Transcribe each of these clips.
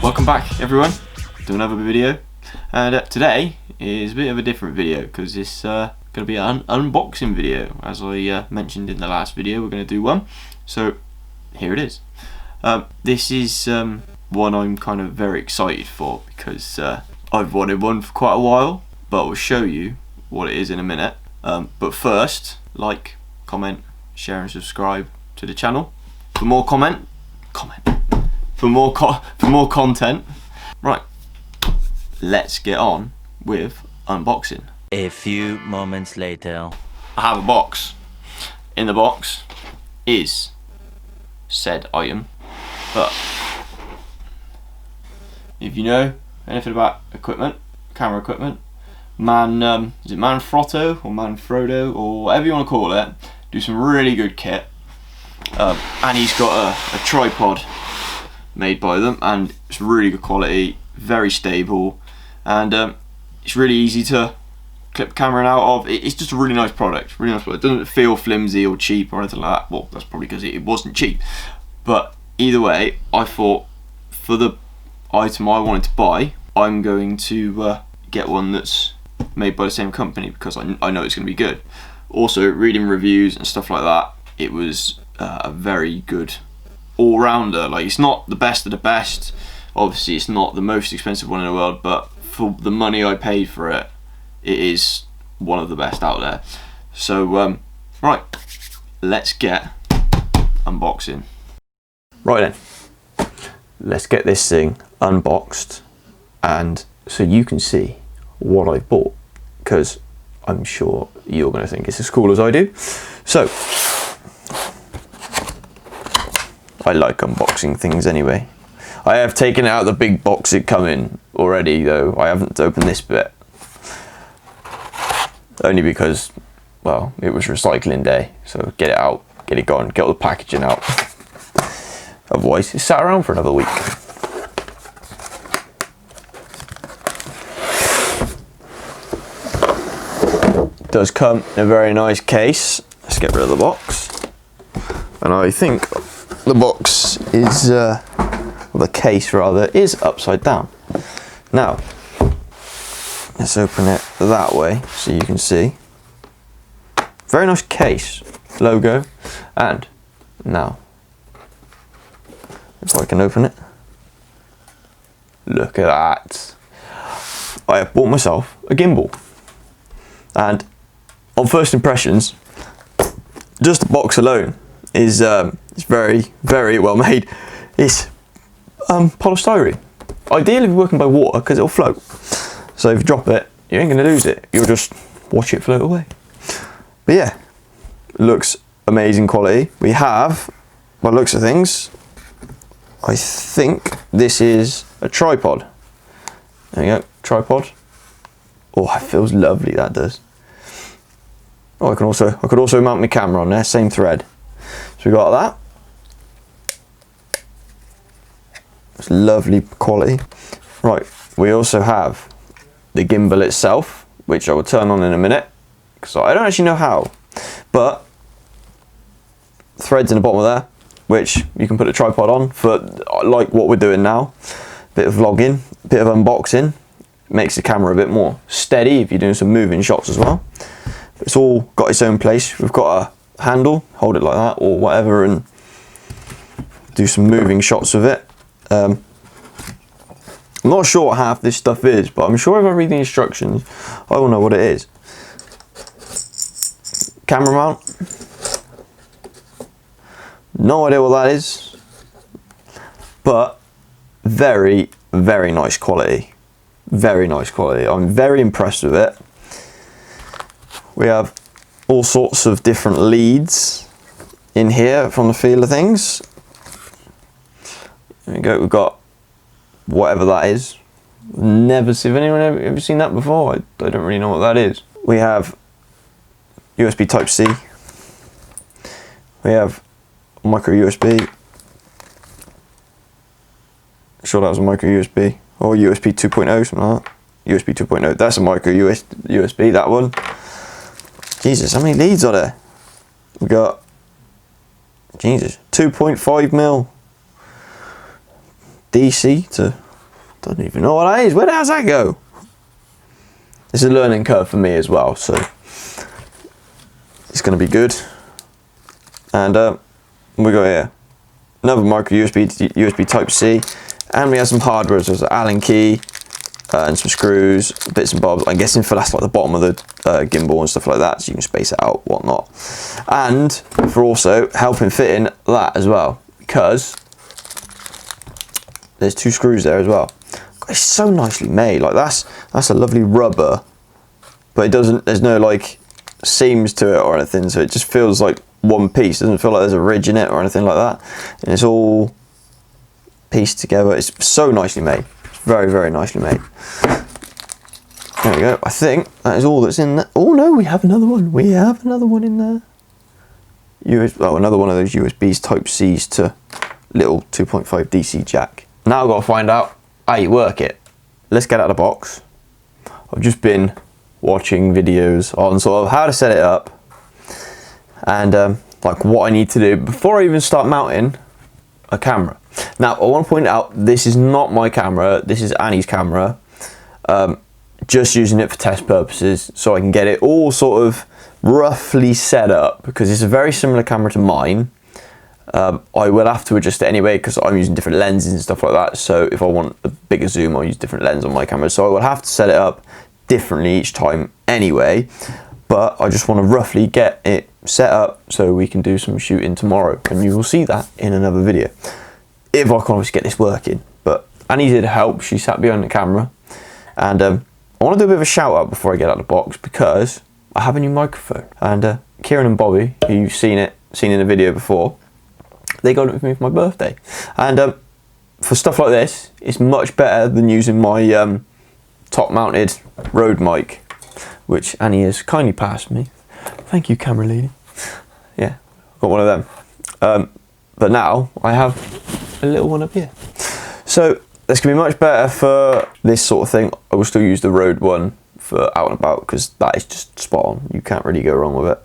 Welcome back everyone to another video, and today is a bit of a different video because it's going to be an unboxing video. As I mentioned in the last video, we're going to do one, so here it is. This is one I'm kind of very excited for because I've wanted one for quite a while, but I'll show you what it is in a minute. But first, like, comment, share and subscribe to the channel for more for more content. Right, let's get on with unboxing. A few moments later. I have a box. In the box is said item, but if you know anything about equipment, camera equipment, is it manfrotto or manfrotto or whatever you want to call it, do some really good kit. And he's got a tripod made by them, and it's really good quality, very stable, and it's really easy to clip the camera out of. It's just a really nice product, It doesn't feel flimsy or cheap or anything like that. Well, that's probably because it wasn't cheap, but either way, I thought for the item I wanted to buy, I'm going to get one that's made by the same company because I know it's going to be good. Also, reading reviews and stuff like that, it was a very good all-rounder. Like, it's not the best of the best, obviously it's not the most expensive one in the world, but for the money I paid for it, it is one of the best out there. So right, let's get unboxing. Right then, let's get this thing unboxed, and so you can see what I bought, because I'm sure you're going to think it's as cool as I do. So I like unboxing things anyway. I have taken out the big box it come in already, though I haven't opened this bit, only because, well, it was recycling day, so get it out, get it gone, get all the packaging out, otherwise it's sat around for another week. It does come in a very nice case. Let's get rid of the box, and I think the box is, or the case rather, is upside down. Now, let's open it that way so you can see. Very nice case, logo, and now, if I can open it, look at that. I have bought myself a gimbal, and on first impressions, just the box alone is it's very, very well made. It's polystyrene. Ideal if you're working by water because it'll float. So if you drop it, you ain't gonna lose it. You'll just watch it float away. But yeah, it looks amazing quality. We have, by the looks of things, I think this is a tripod. There you go, tripod. Oh, it feels lovely, that does. Oh, I could also mount my camera on there, same thread. So we got that. It's lovely quality. Right, we also have the gimbal itself, which I will turn on in a minute, because I don't actually know how, but threads in the bottom of there, which you can put a tripod on for, like what we're doing now. Bit of vlogging, bit of unboxing, makes the camera a bit more steady if you're doing some moving shots as well. It's all got its own place. We've got a handle, hold it like that or whatever, and do some moving shots with it. I'm not sure what half this stuff is, but I'm sure if I read the instructions, I will know what it is. Camera mount. No idea what that is, but very, very nice quality. Very nice quality. I'm very impressed with it. We have all sorts of different leads in here from the feel of things. There we go, we've got whatever that is. Never seen anyone ever seen that before. I don't really know what that is. We have USB Type C. We have micro USB. Sure, that was a micro USB or USB 2.0, something like that. USB 2.0. That's a micro USB. That one. Jesus, how many leads are there? We got, Jesus, 2.5mm DC to Don't even know what that is. Where does that go? It's a learning curve for me as well, so it's going to be good. And we got here another micro USB to USB Type C, and we have some hardware. So there's an Allen key and some screws, bits and bobs. I'm guessing for that's like the bottom of the gimbal and stuff like that, so you can space it out, whatnot. And for also helping fitting that as well, because there's 2 screws there as well. It's so nicely made. Like that's a lovely rubber, but it doesn't. There's no like seams to it or anything, so it just feels like one piece. It doesn't feel like there's a ridge in it or anything like that, and it's all pieced together. It's so nicely made. It's very, very nicely made. There we go. I think that is all that's in there. Oh no, we have another one. We have another one in there. Another one of those USBs Type C's to little 2.5 DC jack. Now I've got to find out how you work it. Let's get out of the box. I've just been watching videos on sort of how to set it up and like what I need to do before I even start mounting a camera. Now I want to point out, this is not my camera, this is Annie's camera. Just using it for test purposes so I can get it all sort of roughly set up, because it's a very similar camera to mine. I will have to adjust it anyway because I'm using different lenses and stuff like that, so if I want a bigger zoom I'll use different lens on my camera, so I will have to set it up differently each time anyway, but I just want to roughly get it set up so we can do some shooting tomorrow, and you will see that in another video if I can obviously get this working. But Annie's here to help. She sat behind the camera, and I want to do a bit of a shout out before I get out of the box, because I have a new microphone, and Kieran and Bobby, who you've seen in the video before, they got it with me for my birthday, and for stuff like this it's much better than using my top mounted Rode mic, which Annie has kindly passed me. Thank you, camera lady. Yeah, got one of them, but now I have a little one up here, so this can be much better for this sort of thing. I will still use the Rode one for out and about because that is just spot on. You can't really go wrong with it.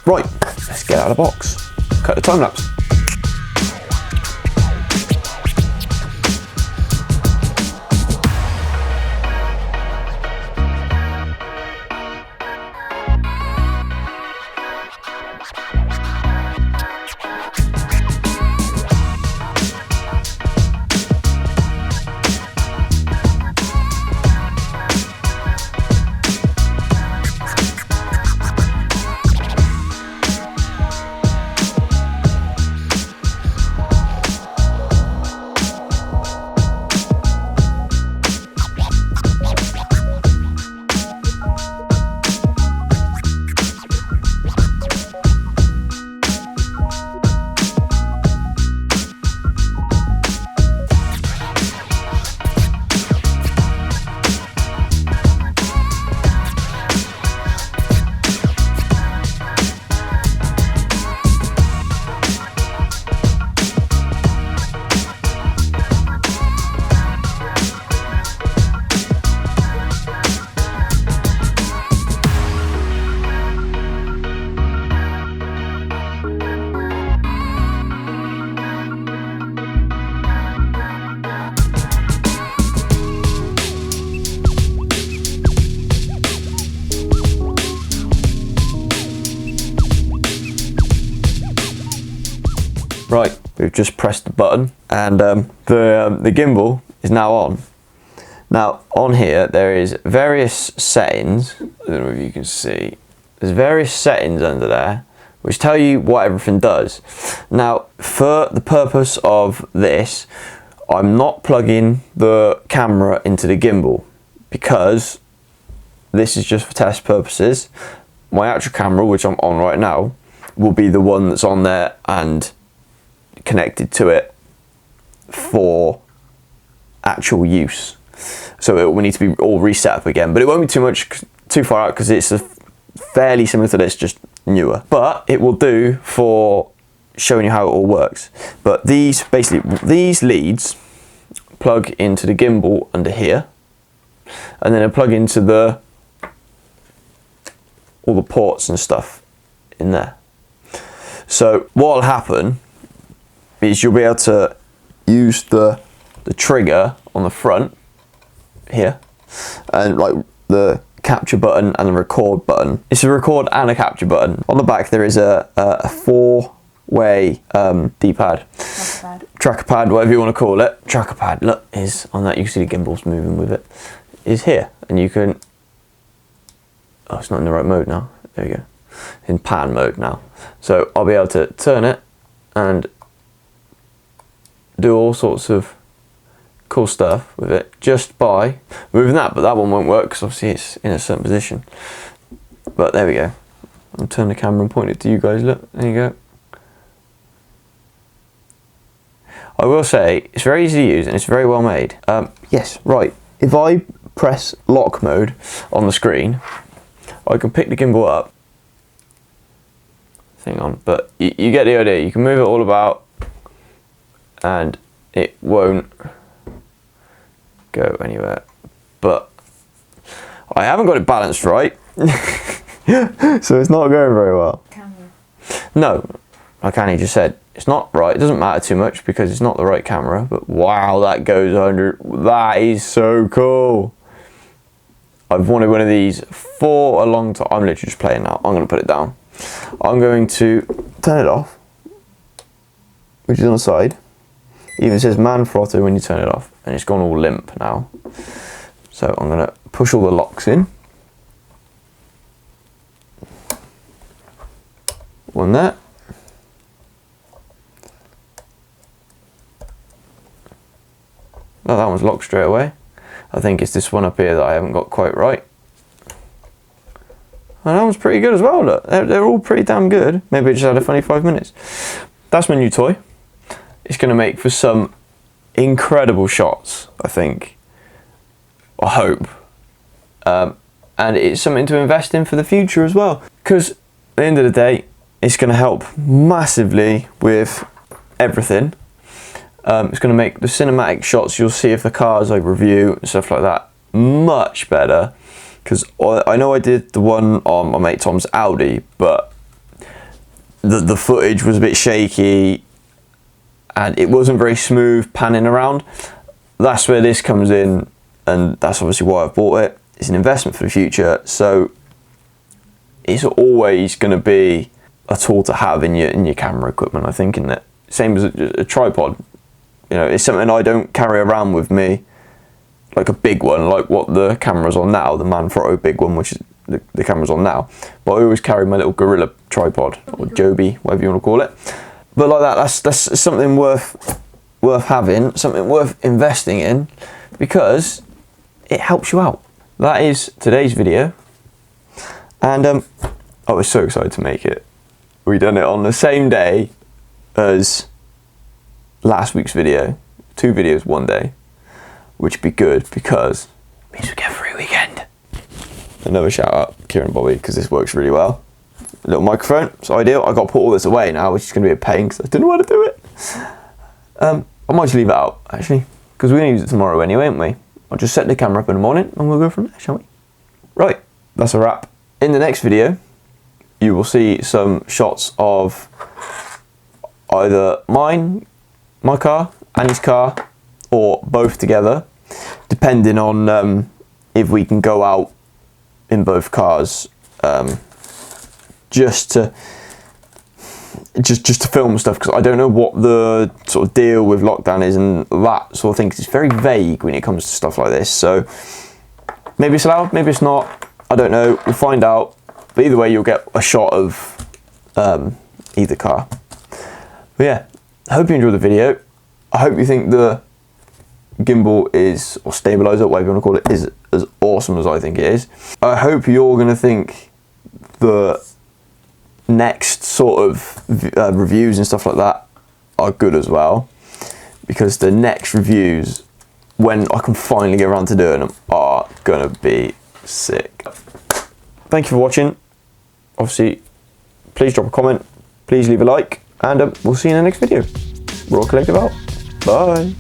Right, let's get out of the box. Cut the time lapse. Right, we've just pressed the button, and the gimbal is now on. Now on here there is various settings. I don't know if you can see. There's various settings under there which tell you what everything does. Now for the purpose of this, I'm not plugging the camera into the gimbal because this is just for test purposes. My actual camera, which I'm on right now, will be the one that's on there and connected to it for actual use. So it will need to be all reset up again, but it won't be too far out because it's fairly similar to this, just newer. But it will do for showing you how it all works. But these leads plug into the gimbal under here, and then I plug into all the ports and stuff in there. So what will happen is you'll be able to use the trigger on the front here, and like the capture button and the record button. It's a record and a capture button. On the back there is a 4-way D-pad. Tracker pad, whatever you want to call it. Tracker pad, look, is on that. You can see the gimbals moving with it. Is here, and you can. Oh, it's not in the right mode now. There we go. In pan mode now. So I'll be able to turn it and do all sorts of cool stuff with it just by moving that, but that one won't work because obviously it's in a certain position. But there we go. I'll turn the camera and point it to you guys. Look, there you go. I will say it's very easy to use and it's very well made. Yes, right. If I press lock mode on the screen, I can pick the gimbal up. Hang on, but you get the idea. You can move it all about and it won't go anywhere. But I haven't got it balanced right, so it's not going very well. Camera. No, like Annie just said, it's not right. It doesn't matter too much because it's not the right camera, but wow, that goes under. That is so cool. I've wanted one of these for a long time. I'm literally just playing now. I'm going to put it down. I'm going to turn it off, which is on the side. It even says manfrotto when you turn it off, and it's gone all limp now. So I'm going to push all the locks in. One there. Oh, that one's locked straight away. I think it's this one up here that I haven't got quite right. And that one's pretty good as well, look. They're all pretty damn good. Maybe I just had a funny 5 minutes. That's my new toy. It's going to make for some incredible shots, I think. I hope. And it's something to invest in for the future as well. Because at the end of the day, it's going to help massively with everything. It's going to make the cinematic shots you'll see of the cars I review and stuff like that much better. Because I know I did the one on my mate Tom's Audi, but the footage was a bit shaky and it wasn't very smooth panning around. That's where this comes in, and that's obviously why I've bought it. It's an investment for the future, so it's always going to be a tool to have in your camera equipment, I think, isn't it? Same as a tripod. You know, it's something I don't carry around with me, like a big one, like what the camera's on now, the Manfrotto big one, which is the camera's on now. But I always carry my little Gorilla tripod, or Joby, whatever you want to call it. But like that's something worth having, something worth investing in, because it helps you out. That is today's video, and I was so excited to make it. We done it on the same day as last week's video, 2 videos one day, which would be good because it means we get a free weekend. Another shout out Kieran Bobby, because this works really well. A little microphone, it's ideal. I got to put all this away now, which is going to be a pain because I don't know how to do it. I might just leave it out actually, because we're going to use it tomorrow anyway, aren't we? I'll just set the camera up in the morning and we'll go from there, shall we? Right, that's a wrap. In the next video, you will see some shots of either my car, Annie's car, or both together, depending on if we can go out in both cars, just to film stuff, because I don't know what the sort of deal with lockdown is and that sort of thing, 'cause it's very vague when it comes to stuff like this. So maybe it's allowed, maybe it's not, I don't know, we'll find out. But either way, you'll get a shot of either car. But yeah, I hope you enjoyed the video. I hope you think the gimbal is, or stabilizer, whatever you want to call it, is as awesome as I think it is. I hope you're going to think the next sort of reviews and stuff like that are good as well, because the next reviews, when I can finally get around to doing them, are going to be sick. Thank you for watching. Obviously, please drop a comment, please leave a like, and we'll see you in the next video. Raw Collective out. Bye.